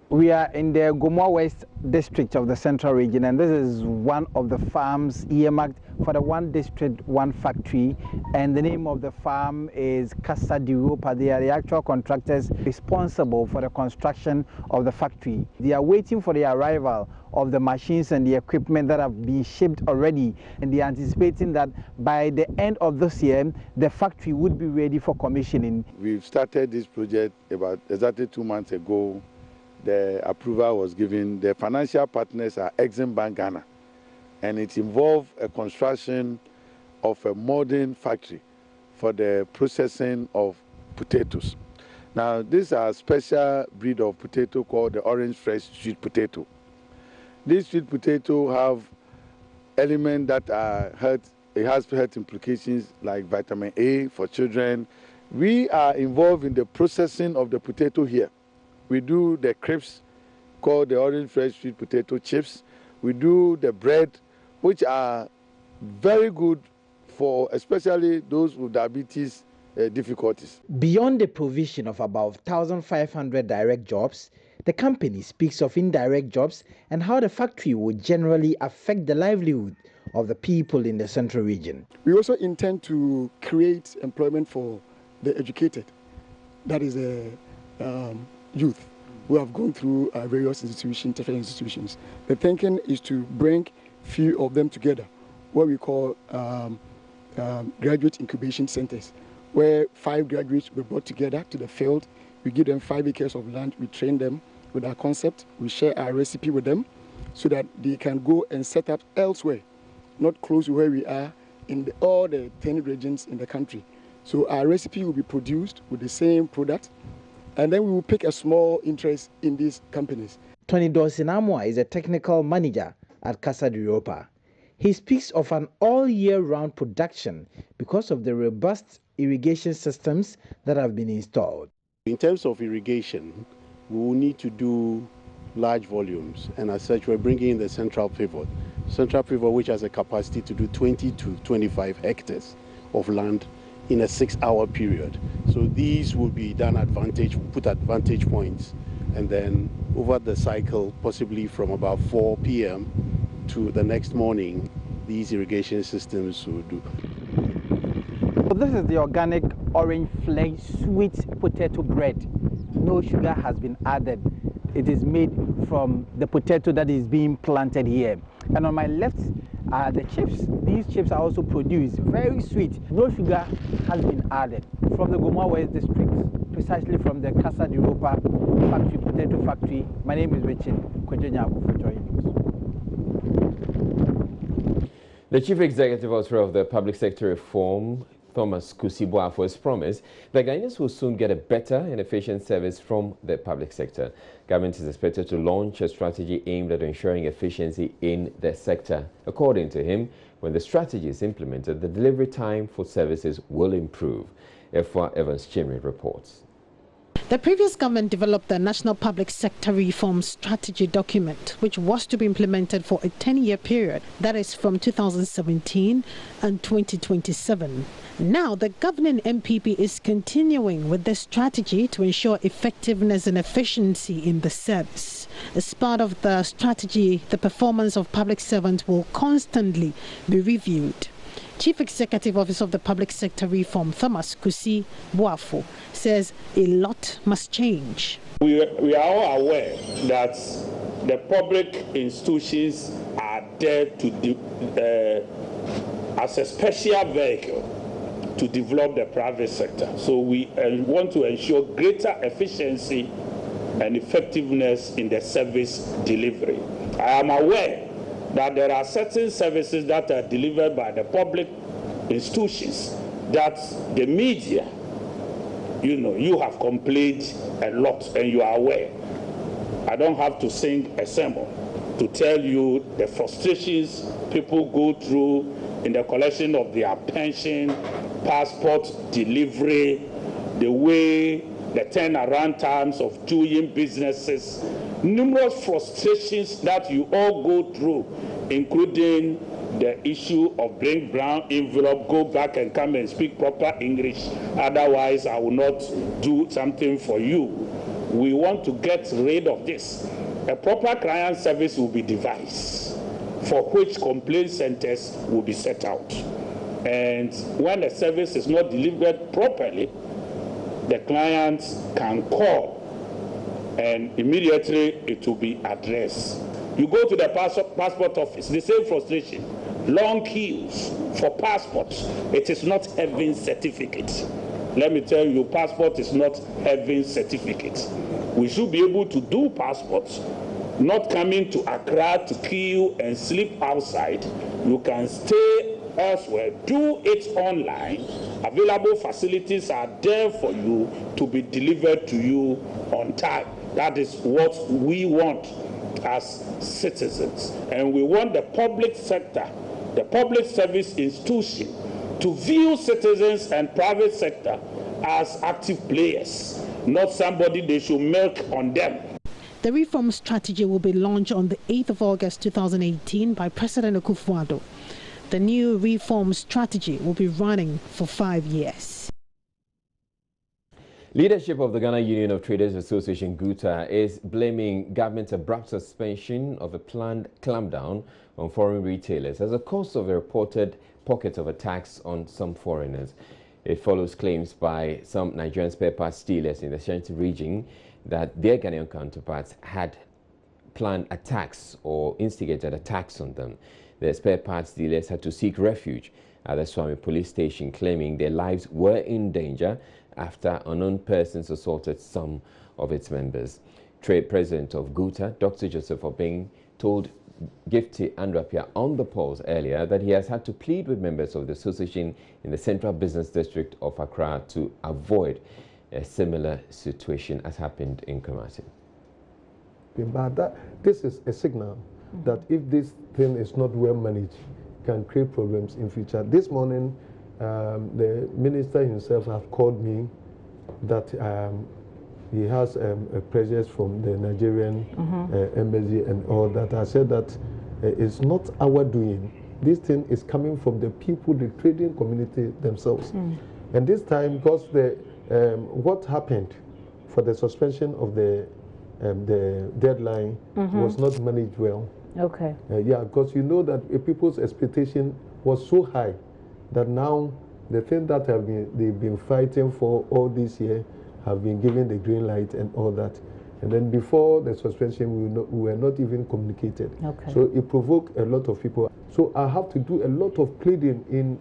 We are in the Gumwa West District of the Central Region, and this is one of the farms earmarked for the one district, one factory, and the name of the farm is Casa de Europa. They are the actual contractors responsible for the construction of the factory. They are waiting for the arrival of the machines and the equipment that have been shipped already, and they are anticipating that by the end of this year, the factory would be ready for commissioning. We've started this project about exactly 2 months ago. The approval was given. The financial partners are Exim Bank Ghana, and it involved a construction of a modern factory for the processing of potatoes. Now, these are a special breed of potato called the orange fresh sweet potato. These sweet potato have elements that are health it has health implications like vitamin A for children. We are involved in the processing of the potato here. We do the crisps called the orange fresh sweet potato chips. We do the bread, which are very good for especially those with diabetes difficulties. Beyond the provision of about 1,500 direct jobs, the company speaks of indirect jobs and how the factory would generally affect the livelihood of the people in the central region. We also intend to create employment for the educated, that is the youth who have gone through various institutions, different institutions. The thinking is to bring few of them together, what we call graduate incubation centers, where 5 graduates were brought together to the field. We give them 5 acres of land, we train them with our concept, we share our recipe with them so that they can go and set up elsewhere, not close to where we are in all the 10 regions in the country. So our recipe will be produced with the same product, and then we will pick a small interest in these companies. Tony Dorsinamwa is a technical manager at Casa de Europa. He speaks of an all-year-round production because of the robust irrigation systems that have been installed. In terms of irrigation, we will need to do large volumes, and as such we're bringing in the central pivot. Central pivot, which has a capacity to do 20 to 25 hectares of land in a 6-hour period. So these will be done put advantage points, and then over the cycle, possibly from about 4 p.m. to the next morning, these irrigation systems will do. This is the organic orange flesh sweet potato bread. No sugar has been added. It is made from the potato that is being planted here. And on my left are the chips. These chips are also produced, very sweet. No sugar has been added. From the Gomua West district, precisely from the Casa de Europa factory, potato factory. My name is Richard Kwejonyaku for Joy News. The Chief Executive Officer of the Public Sector Reform, Thomas Kusi-Boafo, has promised that Ghanaians will soon get a better and efficient service from the public sector. Government is expected to launch a strategy aimed at ensuring efficiency in the sector. According to him, when the strategy is implemented, the delivery time for services will improve. Efwa Evans-Chinri reports. The previous government developed the National Public Sector Reform Strategy document, which was to be implemented for a 10-year period, that is from 2017 and 2027. Now, the governing MPP is continuing with the strategy to ensure effectiveness and efficiency in the service. As part of the strategy, the performance of public servants will constantly be reviewed. Chief Executive Officer of the Public Sector Reform, Thomas Kusi-Boafo, says a lot must change. We are all aware that the public institutions are there to as a special vehicle to develop the private sector. So we want to ensure greater efficiency and effectiveness in the service delivery. I am aware that there are certain services that are delivered by the public institutions that the media, you have complained a lot and you are aware. I don't have to sing a sermon to tell you the frustrations people go through in the collection of their pension, passport delivery, the way the turnaround times of doing businesses, numerous frustrations that you all go through, including the issue of bring brown envelope, go back and come and speak proper English, otherwise I will not do something for you. We want to get rid of this. A proper client service will be devised, for which complaint centers will be set out. And when the service is not delivered properly, the clients can call and immediately it will be addressed. You go to the passport office, the same frustration. Long queues for passports. It is not having certificates. Let me tell you, passport is not having certificates. We should be able to do passports, not coming to Accra to queue and sleep outside. You can stay elsewhere, do it online. Available facilities are there for you to be delivered to you on time. That is what we want as citizens. And we want the public sector the public service institution to view citizens and private sector as active players, not somebody they should milk on them. The reform strategy will be launched on the 8th of August 2018 by President Akufo-Addo. The new reform strategy will be running for 5 years. Leadership of the Ghana Union of Traders Association, GUTA, is blaming government's abrupt suspension of a planned clampdown on foreign retailers as a cause of a reported pocket of attacks on some foreigners. It follows claims by some Nigerian spare parts dealers in the Ashanti region that their Ghanaian counterparts had planned attacks or instigated attacks on them. The spare parts dealers had to seek refuge at the Swami police station, claiming their lives were in danger after unknown persons assaulted some of its members. Trade President of GUTA, Dr. Joseph Obeng, told Gifty Andrapia on the polls earlier that he has had to plead with members of the association in the Central Business District of Accra to avoid a similar situation as happened in Kumasi. But this is a signal that if this thing is not well managed, can create problems in future. This morning, the minister himself has called me that he has pressures from the Nigerian embassy and all that. I said that it's not our doing. This thing is coming from the people, the trading community themselves. And this time, because what happened for the suspension of the deadline was not managed well. Okay. Yeah, because you know that people's expectation was so high that now the thing that they've been fighting for all this year have been given the green light and all that. And then before the suspension, we were not even communicated. Okay. So it provoked a lot of people. So I have to do a lot of pleading in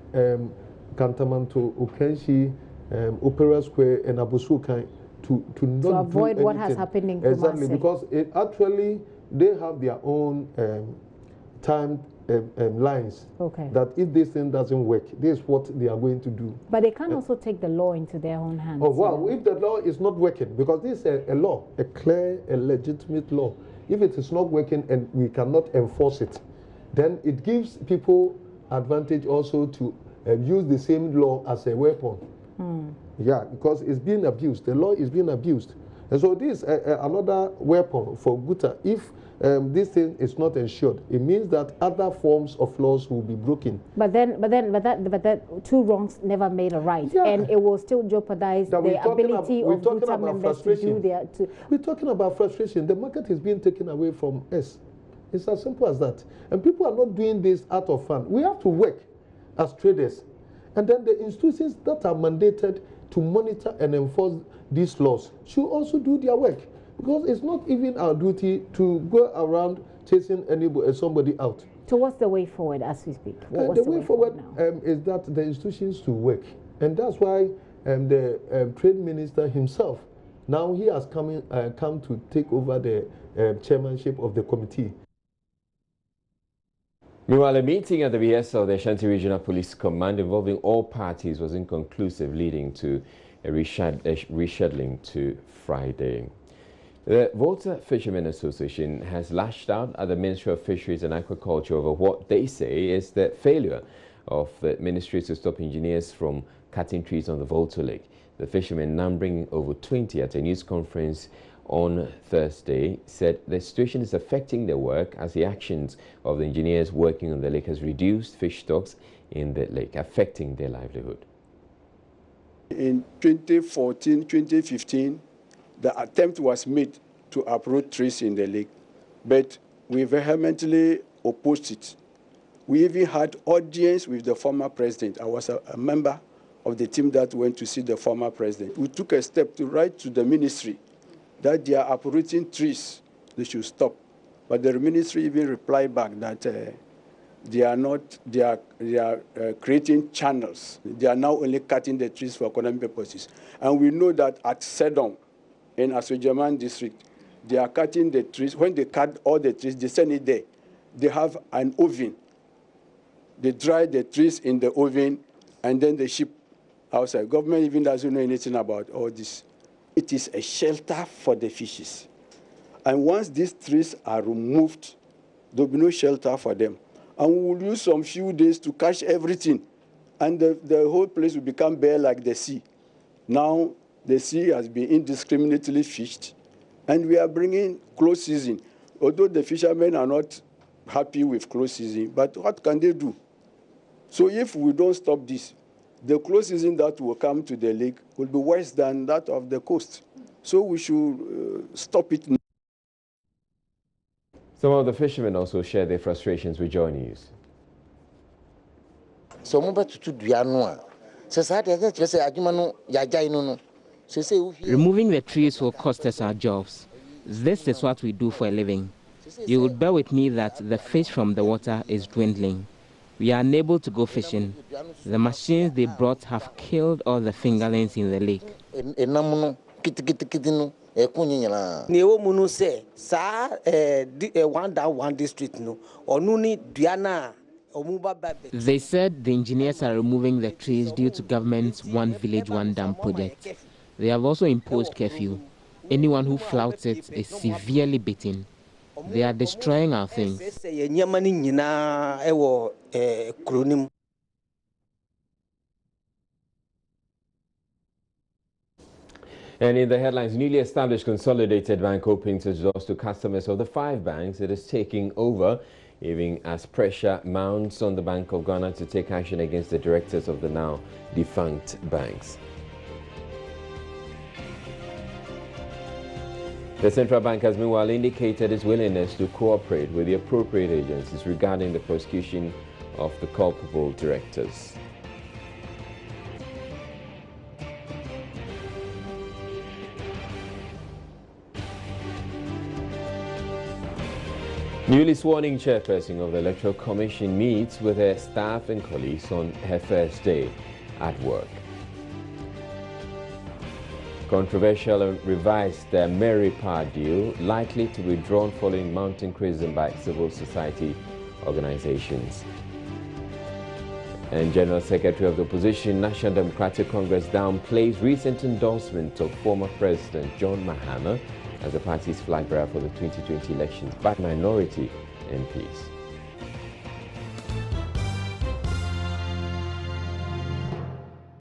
Kantamanto, Okenshi, Opera Square, and Abusukai to not avoid do what has happened in Kumasi. Exactly, because actually they have their own timed lines. Okay. That if this thing doesn't work, this is what they are going to do. But they can also take the law into their own hands. Oh, well, if the law is not working, because this is a law, a clear, a legitimate law. If it is not working and we cannot enforce it, then it gives people advantage also to use the same law as a weapon. Yeah, because it's being abused. The law is being abused. And so this is another weapon for GUTA. If this thing is not ensured, it means that other forms of laws will be broken. But that two wrongs never made a right, Yeah. and it will still jeopardize the ability of GUTA members to do their. We're talking about frustration. The market is being taken away from us. It's as simple as that. And people are not doing this out of fun. We have to work as traders, and then the institutions that are mandated to monitor and enforce these laws should also do their work, because it's not even our duty to go around chasing somebody out. So what's the way forward as we speak? The way forward is that the institutions to work, and that's why the trade minister himself, now he has come to take over the chairmanship of the committee. Meanwhile, a meeting at the behest of the Ashanti Regional Police Command involving all parties was inconclusive, leading to a rescheduling to Friday. The Volta Fishermen Association has lashed out at the Ministry of Fisheries and Aquaculture over what they say is the failure of the ministry to stop engineers from cutting trees on the Volta Lake. The fishermen, numbering over 20 at a news conference on Thursday, said the situation is affecting their work as the actions of the engineers working on the lake has reduced fish stocks in the lake, affecting their livelihood. In 2014, 2015, the attempt was made to uproot trees in the lake, but we vehemently opposed it. We even had audience with the former president. I was a member of the team that went to see the former president. We took a step to write to the ministry that they are uprooting trees, they should stop. But the ministry even replied back that they are creating channels. They are now only cutting the trees for economic purposes. And we know that at Sedong, in Asojaman district, they are cutting the trees. When they cut all the trees, they send it there. They have an oven. They dry the trees in the oven, and then they ship outside. Government even doesn't know anything about all this. It is a shelter for the fishes. And once these trees are removed, there will be no shelter for them. and we will use some few days to catch everything. And the whole place will become bare like the sea. Now, the sea has been indiscriminately fished, and we are bringing close season. Although the fishermen are not happy with close season, but what can they do? So if we don't stop this, the close season that will come to the lake will be worse than that of the coast. So we should stop it now. Some of the fishermen also share their frustrations with Joy News. So removing the trees will cost us our jobs. This is what we do for a living. You would bear with me that the fish from the water is dwindling. We are unable to go fishing. The machines they brought have killed all the fingerlings in the lake. They said the engineers are removing the trees due to government's One Village, One Dam project. They have also imposed curfew. Anyone who flouts it is severely beaten. They are destroying our things. And in the headlines, newly established Consolidated Bank opens its doors to customers of the 5 banks it is taking over, even as pressure mounts on the Bank of Ghana to take action against the directors of the now defunct banks. The central bank has meanwhile indicated its willingness to cooperate with the appropriate agencies regarding the prosecution of the culpable directors. Newly sworn-in chairperson of the Electoral Commission meets with her staff and colleagues on her first day at work. Controversial and revised Mary Power deal likely to be withdrawn following mounting criticism by civil society organizations. And General Secretary of the Opposition National Democratic Congress downplays recent endorsement of former President John Mahama as the party's flag bearer for the 2020 elections by minority MPs.